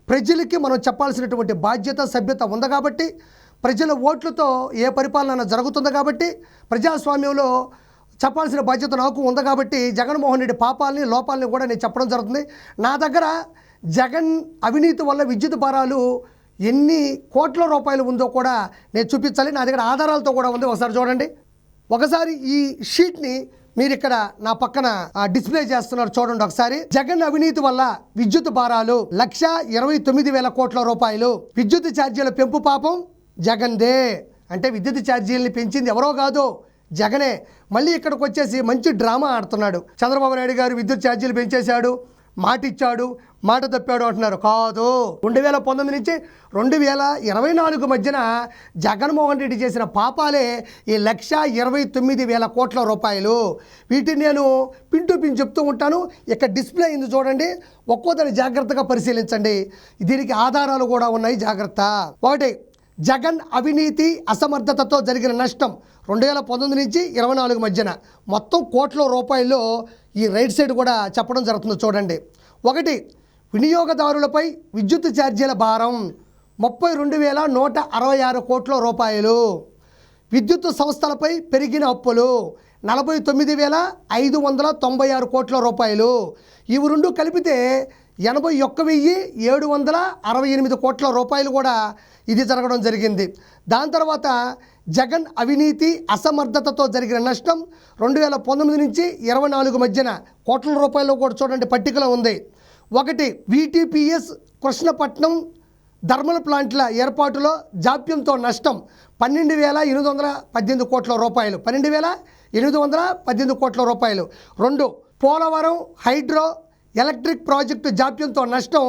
ప్రజలకి మనం చెప్పాల్సినటువంటి బాధ్యత సభ్యత ఉంది కాబట్టి, ప్రజల ఓట్లతో ఏ పరిపాలన జరుగుతుంది కాబట్టి, ప్రజాస్వామ్యంలో చెప్పాల్సిన బాధ్యత నాకు ఉంది కాబట్టి జగన్మోహన్ రెడ్డి పాపాలని లోపాలని కూడా నేను చెప్పడం జరుగుతుంది. నా దగ్గర జగన్ అవినీతి వల్ల విద్యుత్ భారాలు ఎన్ని కోట్ల రూపాయలు ఉందో కూడా నేను చూపించాలి. నా దగ్గర ఆధారాలతో కూడా ఉంది. ఒకసారి చూడండి. ఒకసారి ఈ షీట్ని మీరు ఇక్కడ నా పక్కన డిస్ప్లే చేస్తున్నారు, చూడండి ఒకసారి. జగన్ అవినీతి వల్ల విద్యుత్ భారాలు 1,29,000 కోట్ల రూపాయలు. విద్యుత్ ఛార్జీల పెంపు పాపం జగన్దే. అంటే విద్యుత్ ఛార్జీలని పెంచింది ఎవరో కాదు, జగనే. మళ్ళీ ఇక్కడికి వచ్చేసి మంచి డ్రామా ఆడుతున్నాడు. చంద్రబాబు నాయుడు గారు విద్యుత్ ఛార్జీలు పెంచేశాడు, మాట ఇచ్చాడు, మాట తప్పాడు అంటున్నారు. కాదు, 2019 నుంచి 2024 మధ్యన జగన్మోహన్ రెడ్డి చేసిన పాపాలే ఈ 1,29,000 కోట్ల రూపాయలు. వీటిని నేను పిన్ టు పిన్ చెప్తూ ఉంటాను. ఇక్కడ డిస్ప్లే అయింది చూడండి, ఒక్కోదాన్ని జాగ్రత్తగా పరిశీలించండి. దీనికి ఆధారాలు కూడా ఉన్నాయి, జాగ్రత్త. ఒకటి, జగన్ అవినీతి అసమర్థతతో జరిగిన నష్టం 2019 నుంచి 2024 మధ్యన మొత్తం కోట్ల రూపాయల్లో ఈ రైట్ సైడ్ కూడా చెప్పడం జరుగుతుంది, చూడండి. ఒకటి, వినియోగదారులపై విద్యుత్ ఛార్జీల భారం 32,166 కోట్ల రూపాయలు. విద్యుత్ సంస్థలపై పెరిగిన అప్పులు 49,596 కోట్ల రూపాయలు. ఇవి రెండు కలిపితే 81,768 కోట్ల రూపాయలు కూడా ఇది జరగడం జరిగింది. దాని తర్వాత జగన్ అవినీతి అసమర్థతతో జరిగిన నష్టం 2019 నుంచి 2024 మధ్యన కోట్ల రూపాయలు కూడా చూడండి, పట్టికలో ఉంది. ఒకటి, VTPS కృష్ణపట్నం థర్మల్ ప్లాంట్ల ఏర్పాటులో జాప్యంతో నష్టం 12,818 కోట్ల రూపాయలు. 12,818 కోట్ల రూపాయలు. రెండు, పోలవరం హైడ్రో ఎలక్ట్రిక్ ప్రాజెక్టు జాప్యంతో నష్టం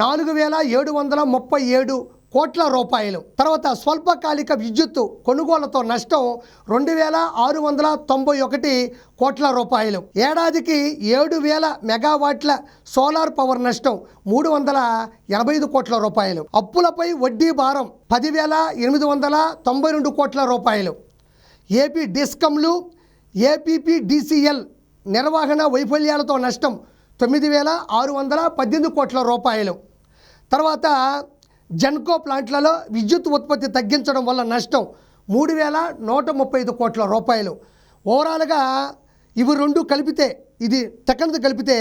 4,737 కోట్ల రూపాయలు. తర్వాత స్వల్పకాలిక విద్యుత్తు కొనుగోళ్లతో నష్టం 2,691 కోట్ల రూపాయలు. ఏడాదికి 7,000 మెగావాట్ల సోలార్ పవర్ నష్టం 385 కోట్ల రూపాయలు. అప్పులపై వడ్డీ భారం 10,892 కోట్ల రూపాయలు. ఏపీ డిస్కంలు APPDCL నిర్వహణ వైఫల్యాలతో నష్టం 9,618 కోట్ల రూపాయలు. తర్వాత జెన్కో ప్లాంట్లలో విద్యుత్ ఉత్పత్తి తగ్గించడం వల్ల నష్టం 3,135 కోట్ల రూపాయలు. ఓవరాల్గా ఇవి రెండు కలిపితే, ఇది సెకండ్ కలిపితే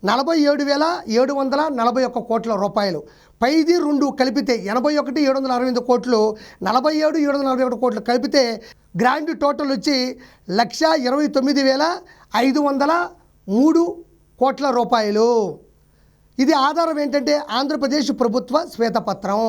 47,741 కోట్ల రూపాయలు. పైది రెండు కలిపితే 81,765 కోట్లు, 47,741 కోట్లు కలిపితే గ్రాండ్ టోటల్ వచ్చి 1,29,503 కోట్ల రూపాయలు. ఇది ఆధారం ఏంటంటే ఆంధ్రప్రదేశ్ ప్రభుత్వ శ్వేతపత్రం.